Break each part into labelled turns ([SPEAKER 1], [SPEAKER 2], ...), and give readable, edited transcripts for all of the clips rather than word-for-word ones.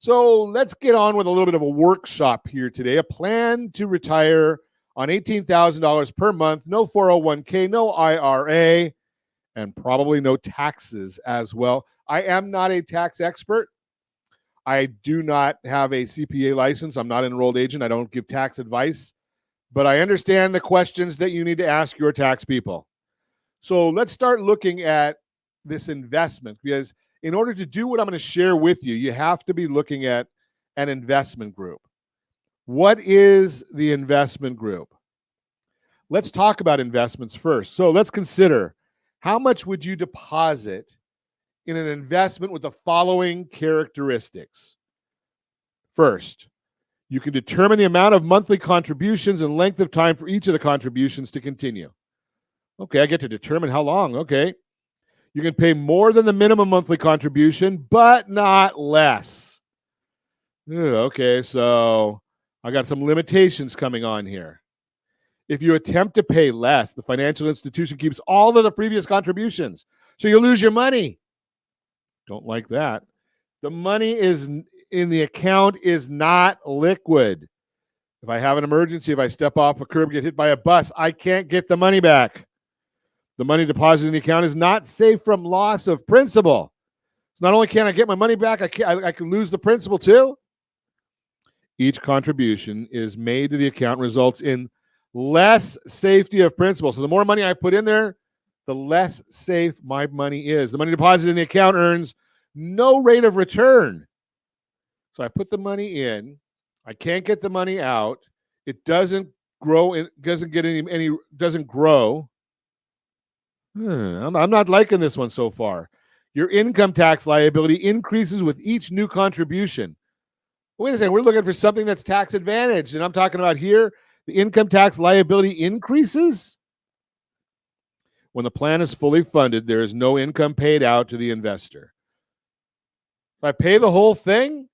[SPEAKER 1] So let's get on with a little bit of a workshop here today. A plan to retire on $18,000 per month, no 401k, no IRA, and probably no taxes as well. I am not a tax expert. I do not have a CPA license. I'm not an enrolled agent. I don't give tax advice, but I understand the questions that you need to ask your tax people. So let's start looking at this investment, because in order to do what I'm going to share with you, you have to be looking at an investment group. What is the investment group? Let's talk about investments first. So let's consider, how much would you deposit in an investment with the following characteristics? First, you can determine the amount of monthly contributions and length of time for each of the contributions to continue. Okay, I get to determine how long. Okay. You can pay more than the minimum monthly contribution, but not less. Okay, so I got some limitations coming on here. If you attempt to pay less, the financial institution keeps all of the previous contributions, so you lose your money. Don't like that. The money is in the account is not liquid. If I have an emergency, if I step off a curb, get hit by a bus, I can't get the money back. The money deposited in the account is not safe from loss of principal. So not only can I get my money back, I can lose the principal too. Each contribution is made to the account results in less safety of principal. So the more money I put in there, the less safe my money is. The money deposited in the account earns no rate of return. So I put the money in, I can't get the money out. It doesn't grow. It doesn't get doesn't grow. I'm not liking this one so far. Your income tax liability increases with each new contribution. Wait a second, we're looking for something that's tax advantaged, and I'm talking about here, the income tax liability increases? When the plan is fully funded, there is no income paid out to the investor. If I pay the whole thing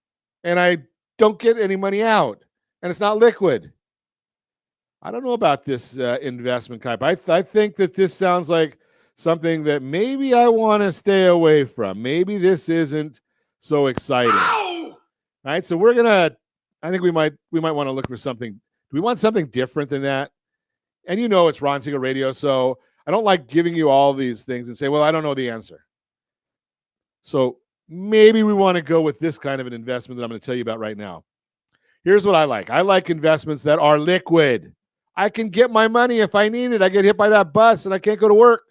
[SPEAKER 1] and I don't get any money out, and it's not liquid, I don't know about this investment type. I think that this sounds like something that maybe I want to stay away from. Maybe this isn't so exciting. Ow! Right? So I think we might want to look for something. Do we want something different than that? And it's Ron Siegel Radio, so I don't like giving you all these things and say, well, I don't know the answer. So maybe we want to go with this kind of an investment that I'm going to tell you about right now. Here's what I like. I like investments that are liquid. I can get my money if I need it. I get hit by that bus and I can't go to work.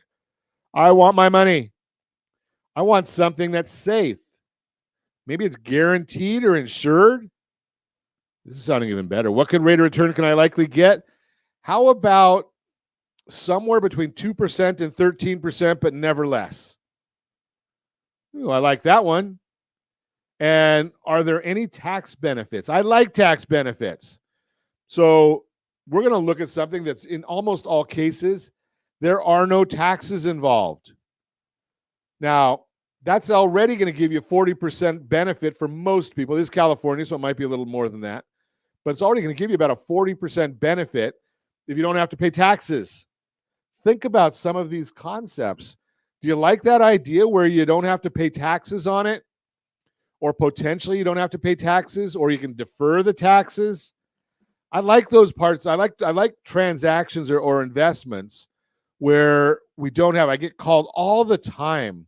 [SPEAKER 1] I want my money. I want something that's safe. Maybe it's guaranteed or insured. This is sounding even better. What rate of return can I likely get? How about somewhere between 2% and 13%, but never less? Ooh, I like that one. And are there any tax benefits? I like tax benefits. So we're going to look at something that's in almost all cases, there are no taxes involved. Now, that's already going to give you 40% benefit for most people. This is California, so it might be a little more than that. But it's already going to give you about a 40% benefit if you don't have to pay taxes. Think about some of these concepts. Do you like that idea where you don't have to pay taxes on it? Or potentially you don't have to pay taxes, or you can defer the taxes? I like those parts. I like transactions or investments where we don't have, I get called all the time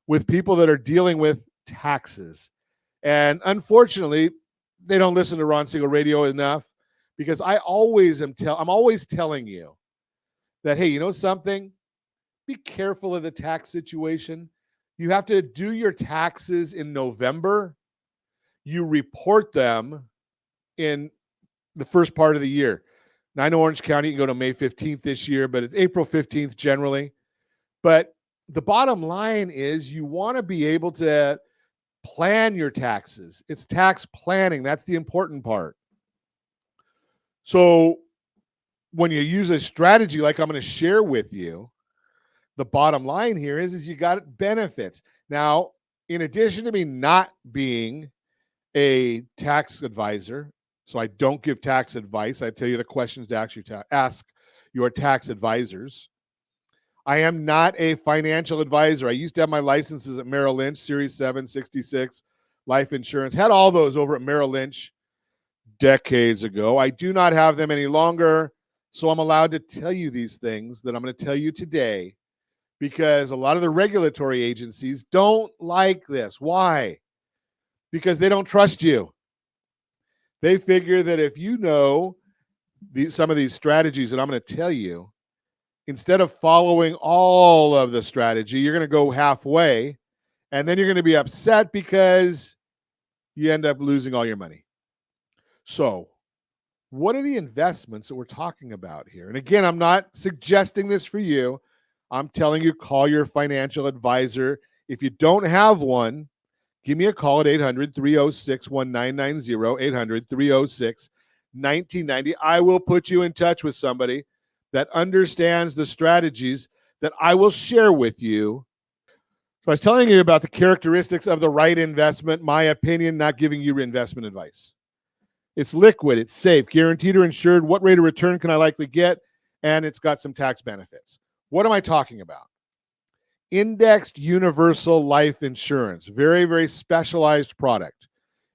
[SPEAKER 1] with people that are dealing with taxes. And unfortunately, they don't listen to Ron Siegel Radio enough, because I'm always telling you that, hey, you know something? Be careful of the tax situation. You have to do your taxes in November. You report them in the first part of the year. Now, I know Orange County, you can go to May 15th this year, but it's April 15th generally. But the bottom line is you want to be able to plan your taxes. It's tax planning. That's the important part. So when you use a strategy like I'm going to share with you, the bottom line here is you got benefits. Now, in addition to me not being a tax advisor, so I don't give tax advice, I tell you the questions to actually ask your tax advisors. I am not a financial advisor. I used to have my licenses at Merrill Lynch, Series 766, life insurance. Had all those over at Merrill Lynch decades ago. I do not have them any longer. So I'm allowed to tell you these things that I'm going to tell you today because a lot of the regulatory agencies don't like this. Why? Because they don't trust you. They figure that if you know some of these strategies that I'm going to tell you, instead of following all of the strategy, you're going to go halfway, and then you're going to be upset because you end up losing all your money. So, what are the investments that we're talking about here? And again, I'm not suggesting this for you. I'm telling you, call your financial advisor. If you don't have one, give me a call at 800-306-1990, 800-306-1990. I will put you in touch with somebody that understands the strategies that I will share with you. So I was telling you about the characteristics of the right investment, my opinion, not giving you investment advice. It's liquid, it's safe, guaranteed or insured. What rate of return can I likely get? And it's got some tax benefits. What am I talking about? Indexed universal life insurance, very, very specialized product.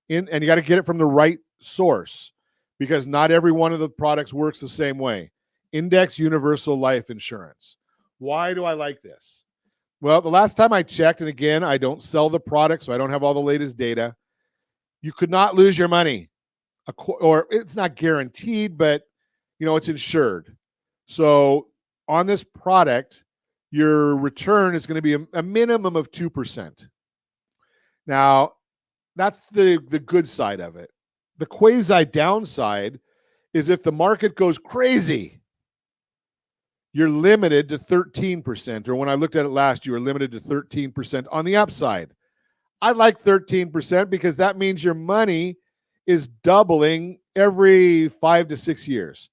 [SPEAKER 1] And you got to get it from the right source because not every one of the products works the same way. Indexed universal life insurance. Why do I like this? Well, the last time I checked, and again, I don't sell the product, so I don't have all the latest data, you could not lose your money. Or it's not guaranteed, but it's insured. So on this product, your return is going to be a minimum of 2%. Now, that's the good side of it. The quasi downside is if the market goes crazy, you're limited to 13%. Or when I looked at it last, you were limited to 13% on the upside. I like 13% because that means your money is doubling every 5 to 6 years.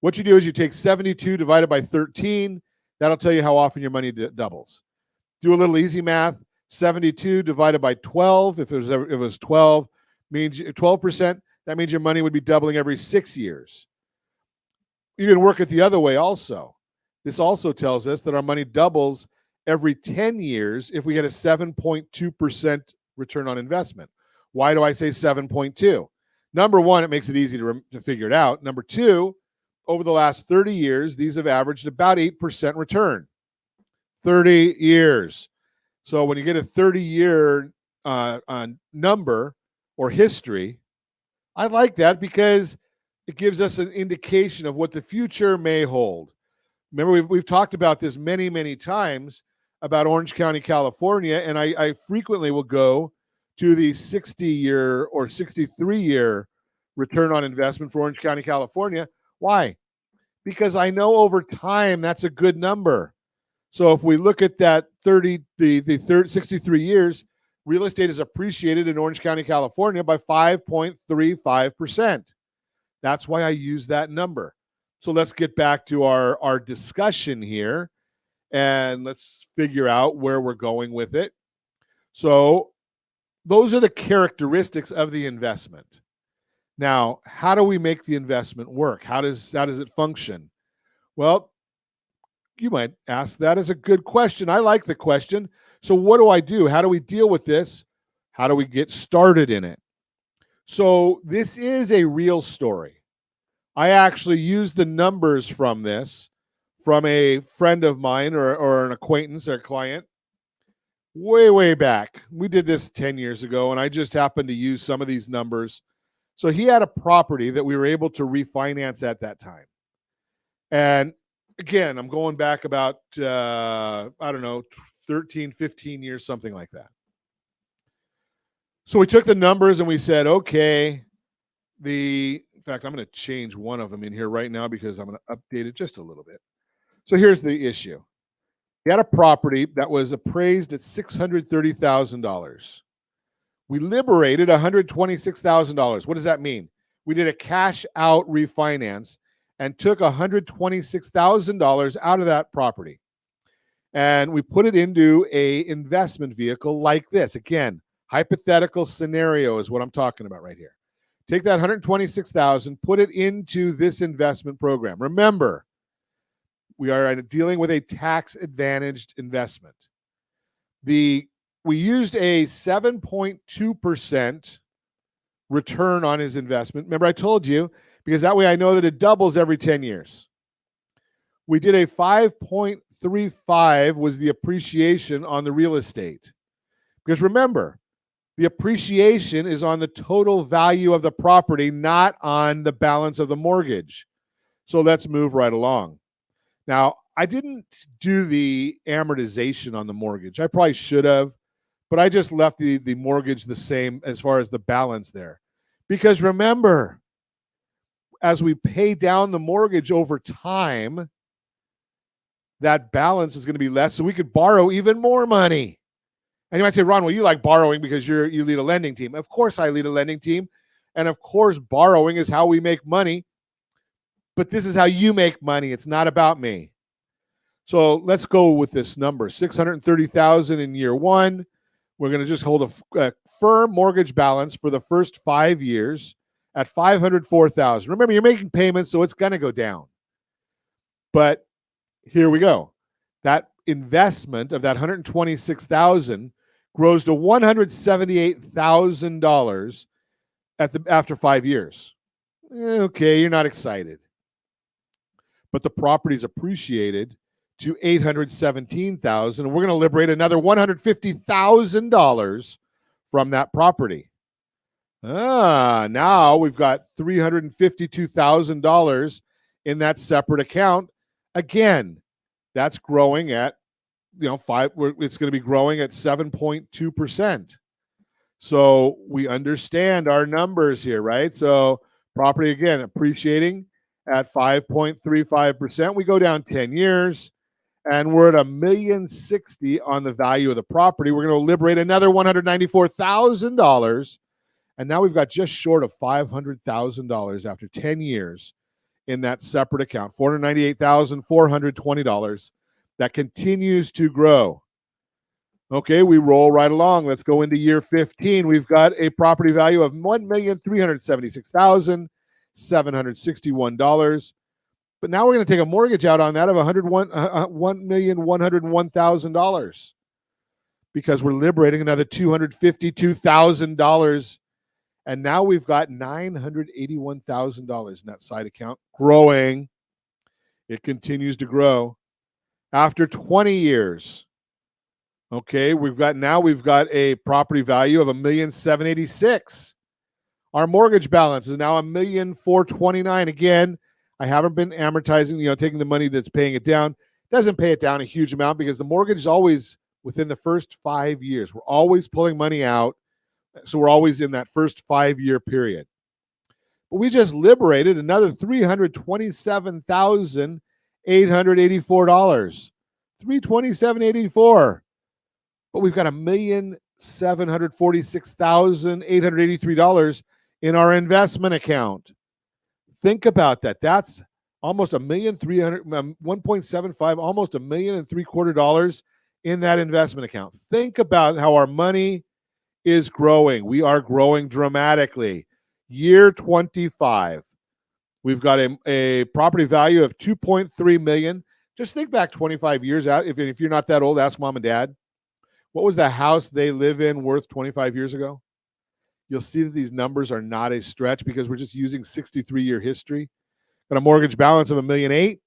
[SPEAKER 1] What you do is you take 72 divided by 13. That'll tell you how often your money doubles. Do a little easy math. 72 divided by 12. If it was 12, means 12%. That means your money would be doubling every 6 years. You can work it the other way also. This also tells us that our money doubles every 10 years if we get a 7.2% return on investment. Why do I say 7.2? Number one, it makes it easy to figure it out. Number two, over the last 30 years, these have averaged about 8% return. 30 years. So when you get a 30-year number or history, I like that because it gives us an indication of what the future may hold. Remember, we've talked about this many, many times about Orange County, California, and I frequently will go to the 60-year or 63-year return on investment for Orange County, California. Why? Because I know over time that's a good number. So if we look at that 63 years, real estate is appreciated in Orange County, California by 5.35%. That's why I use that number. So let's get back to our discussion here and let's figure out where we're going with it. So those are the characteristics of the investment. Now, how do we make the investment work? How does it function? Well, you might ask that as a good question. I like the question. So what do I do? How do we deal with this? How do we get started in it? So this is a real story. I actually used the numbers from this from a friend of mine or an acquaintance or a client way back. We did this 10 years ago, and I just happened to use some of these numbers. So he had a property that we were able to refinance at that time. And again, I'm going back about, 13, 15 years, something like that. So we took the numbers and we said, okay, in fact, I'm going to change one of them in here right now because I'm going to update it just a little bit. So here's the issue. We had a property that was appraised at $630,000. We liberated $126,000. What does that mean? We did a cash out refinance and took $126,000 out of that property. And we put it into a investment vehicle like this. Again, hypothetical scenario is what I'm talking about right here. Take that $126,000, put it into this investment program. Remember, we are dealing with a tax-advantaged investment. The we used a 7.2% return on his investment. Remember, I told you, because that way I know that it doubles every 10 years. We did a 5.35 was the appreciation on the real estate. Because remember, the appreciation is on the total value of the property, not on the balance of the mortgage. So let's move right along. Now, I didn't do the amortization on the mortgage. I probably should have, but I just left the mortgage the same as far as the balance there. Because remember, as we pay down the mortgage over time, that balance is going to be less, so we could borrow even more money. And you might say, Ron, well, you like borrowing because you lead a lending team. Of course I lead a lending team. And of course, borrowing is how we make money. But this is how you make money. It's not about me. So let's go with this number, $630,000 in year one. We're going to just hold a firm mortgage balance for the first 5 years at $504,000. Remember, you're making payments, so it's going to go down. But here we go. That investment of that $126,000 grows to $178,000 after 5 years. Okay, you're not excited. But the property's appreciated to $817,000, and we're going to liberate another $150,000 from that property. Now we've got $352,000 in that separate account. Again, that's growing at, it's going to be growing at 7.2%. So we understand our numbers here, right? So property, again, appreciating at 5.35%. We go down 10 years, and we're at $1,060,000 on the value of the property. We're going to liberate another $194,000, and now we've got just short of $500,000 after 10 years in that separate account, $498,420. That continues to grow. Okay, we roll right along. Let's go into year 15. We've got a property value of $1,376,761. But now we're going to take a mortgage out on that of $1,101,000 because we're liberating another $252,000. And now we've got $981,000 in that side account, growing. It continues to grow. After 20 years, okay, we've got a property value of $1,786,000. Our mortgage balance is now $1,429,000. Again, I haven't been amortizing, taking the money that's paying it down. Doesn't pay it down a huge amount because the mortgage is always within the first 5 years. We're always pulling money out. So we're always in that first 5-year period. But we just liberated another $327,884. $327,884. But we've got $1,746,883 in our investment account. Think about that. That's almost $1,300,000, almost $1,350,000 in that investment account. Think about how our money is growing. We are growing dramatically. Year 25, we've got a property value of $2.3 million. Just think back 25 years out. If you're not that old, ask mom and dad. What was the house they live in worth 25 years ago? You'll see that these numbers are not a stretch because we're just using 63-year history. Got a mortgage balance of $1,008,000.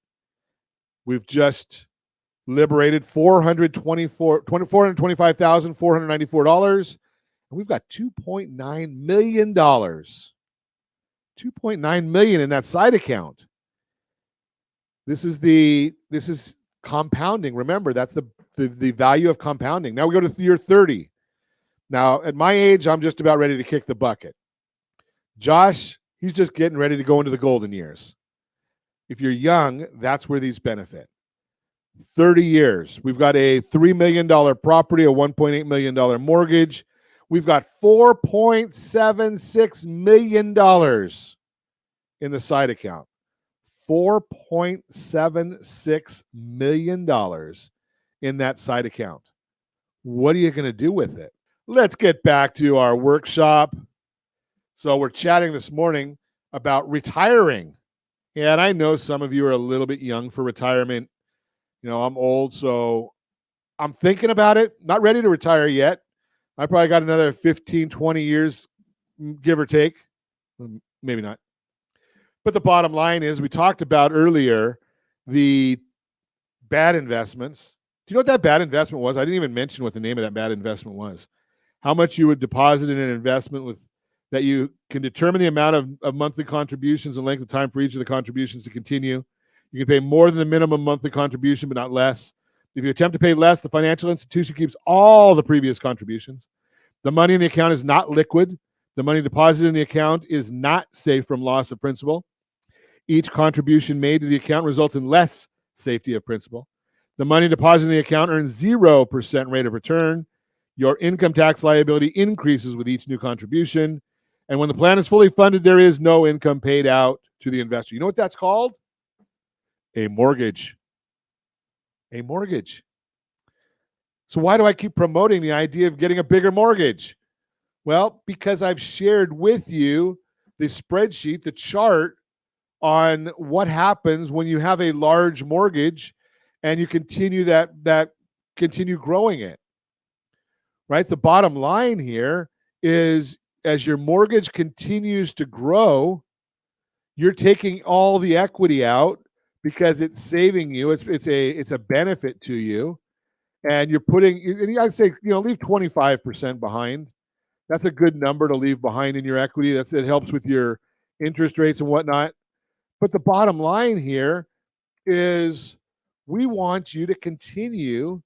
[SPEAKER 1] We've just liberated $425,494. And we've got $2.9 million. $2.9 million in that side account. This is compounding. Remember, that's the value of compounding. Now we go to year 30. Now, at my age, I'm just about ready to kick the bucket. Josh, he's just getting ready to go into the golden years. If you're young, that's where these benefit. 30 years. We've got a $3 million property, a $1.8 million mortgage. We've got $4.76 million in the side account. $4.76 million in that side account. What are you going to do with it? Let's get back to our workshop. So we're chatting this morning about retiring. And I know some of you are a little bit young for retirement. I'm old, so I'm thinking about it. Not ready to retire yet. I probably got another 15, 20 years, give or take. Maybe not. But the bottom line is, we talked about earlier the bad investments. Do you know what that bad investment was? I didn't even mention what the name of that bad investment was. How much you would deposit in an investment with that you can determine the amount of monthly contributions and length of time for each of the contributions to continue. You can pay more than the minimum monthly contribution, but not less. If you attempt to pay less, the financial institution keeps all the previous contributions. The money in the account is not liquid. The money deposited in the account is not safe from loss of principal. Each contribution made to the account results in less safety of principal. The money deposited in the account earns 0% rate of return. Your income tax liability increases with each new contribution. And when the plan is fully funded, there is no income paid out to the investor. You know what that's called? A mortgage. A mortgage. So why do I keep promoting the idea of getting a bigger mortgage? Well, because I've shared with you the spreadsheet, the chart on what happens when you have a large mortgage and you continue continue growing it. Right? The bottom line here is, as your mortgage continues to grow, you're taking all the equity out because it's saving you. It's a benefit to you, and you're putting. And I'd say, leave 25% behind. That's a good number to leave behind in your equity. It helps with your interest rates and whatnot. But the bottom line here is, we want you to continue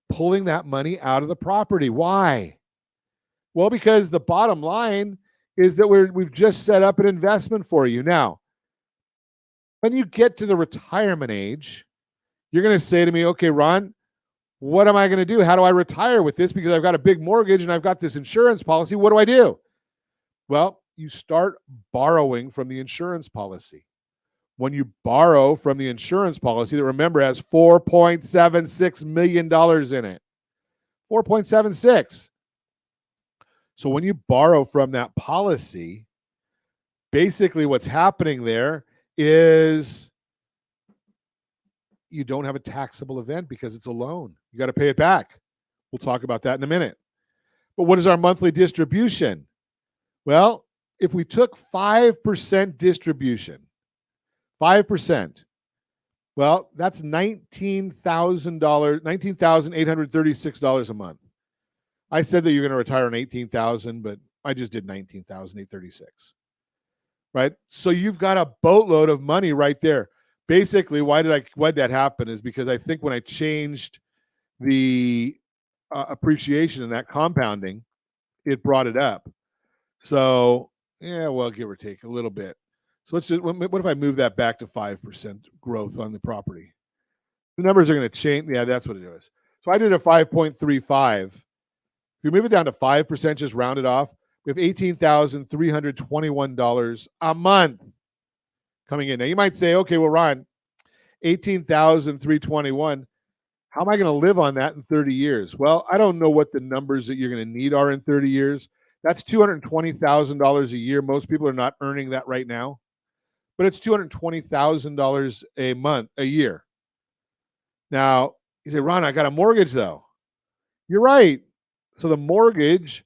[SPEAKER 1] pulling that money out of the property. Why? Well, because the bottom line is that we've just set up an investment for you. Now, when you get to the retirement age, you're going to say to me, okay, Ron, what am I going to do? How do I retire with this? Because I've got a big mortgage and I've got this insurance policy. What do I do? Well, you start borrowing from the insurance policy. When you borrow from the insurance policy, that, remember, has $4.76 million in it. 4.76. So when you borrow from that policy, basically what's happening there is you don't have a taxable event because it's a loan. You got to pay it back. We'll talk about that in a minute. But what is our monthly distribution? Well, if we took 5% distribution, 5%, well, that's $19,836 a month. I said that you're going to retire on $18,000, but I just did $19,836. Right? So you've got a boatload of money right there. Basically, why did that happen is because I think when I changed the appreciation and that compounding, it brought it up. So, yeah, well, give or take a little bit. So let's just, what if I move that back to 5% growth on the property? The numbers are going to change. Yeah, that's what it is. So I did a 5.35. If you move it down to 5%, just round it off, we have $18,321 a month coming in. Now you might say, okay, well, Ron, $18,321. How am I going to live on that in 30 years? Well, I don't know what the numbers that you're going to need are in 30 years. That's $220,000 a year. Most people are not earning that right now, but it's $220,000 a month, a year. Now, you say, Ron, I got a mortgage though. You're right. So the mortgage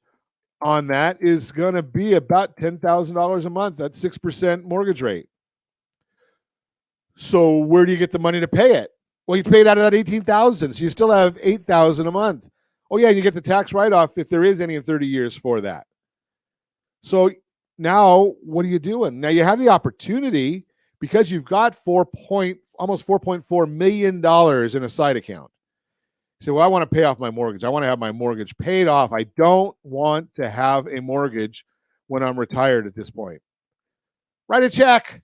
[SPEAKER 1] on that is going to be about $10,000 a month. That's 6% mortgage rate. So where do you get the money to pay it? Well, you pay it out of that $18,000. So you still have $8,000 a month. Oh yeah, and you get the tax write-off if there is any in 30 years for that. So now what are you doing? Now you have the opportunity, because you've got almost $4.4 million in a side account. You say, well, I want to pay off my mortgage. I want to have my mortgage paid off. I don't want to have a mortgage when I'm retired at this point. Write a check,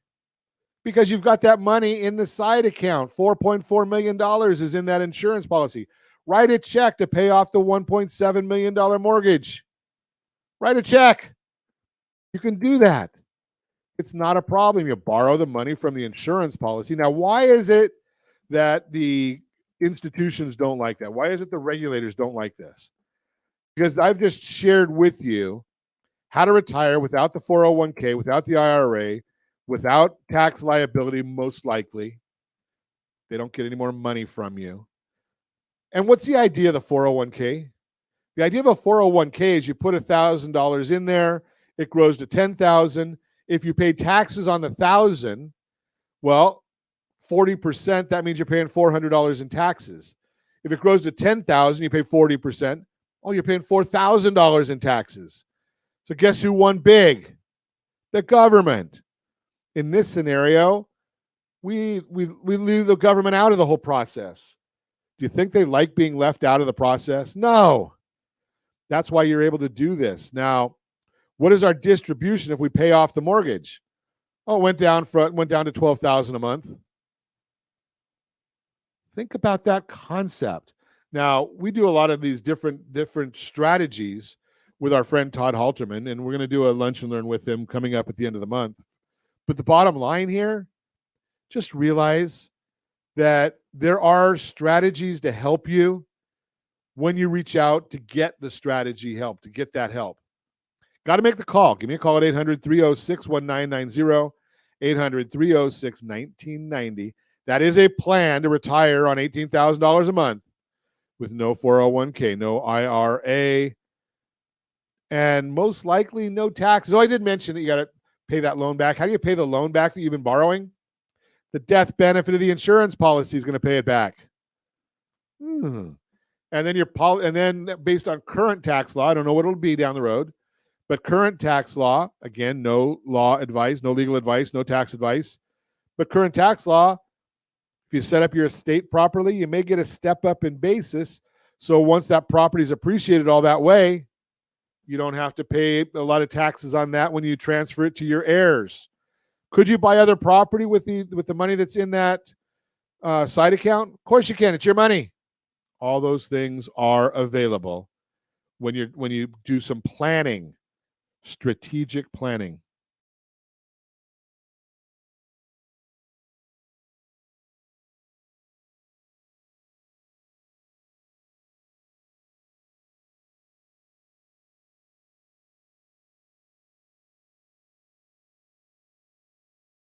[SPEAKER 1] because you've got that money in the side account. $4.4 million is in that insurance policy. Write a check to pay off the $1.7 million mortgage. Write a check. You can do that. It's not a problem. You borrow the money from the insurance policy. Now, why is it that the institutions don't like that? Why is it the regulators don't like this? Because I've just shared with you how to retire without the 401k, without the IRA, without tax liability, most likely. They don't get any more money from you. And what's the idea of the 401k? The idea of a 401k is you put $1,000 in there, it grows to 10,000. If you pay taxes on the 1,000, well, 40%, that means you're paying $400 in taxes. If it grows to 10,000, you pay 40%. Oh, you're paying $4,000 in taxes. So guess who won big? The government. In this scenario, we leave the government out of the whole process. Do you think they like being left out of the process? No. That's why you're able to do this. Now, what is our distribution if we pay off the mortgage? Oh, it went down to $12,000 a month. Think about that concept. Now, we do a lot of these different strategies with our friend Todd Halterman, and we're going to do a lunch and learn with him coming up at the end of the month. But the bottom line here, just realize that there are strategies to help you when you reach out to get the strategy help, to get that help. Got to make the call. Give me a call at 800-306-1990, 800-306-1990. That is a plan to retire on $18,000 a month with no 401k, no IRA, and most likely no taxes. Oh, I did mention that you got to pay that loan back. How do you pay the loan back that you've been borrowing? The death benefit of the insurance policy is going to pay it back. And then based on current tax law, I don't know what it'll be down the road, but current tax law, again, no law advice, no legal advice, no tax advice, but current tax law, if you set up your estate properly, you may get a step up in basis. So once that property is appreciated all that way, you don't have to pay a lot of taxes on that when you transfer it to your heirs. Could you buy other property with the money that's in that side account? Of course you can. It's your money. All those things are available when you do some planning, strategic planning.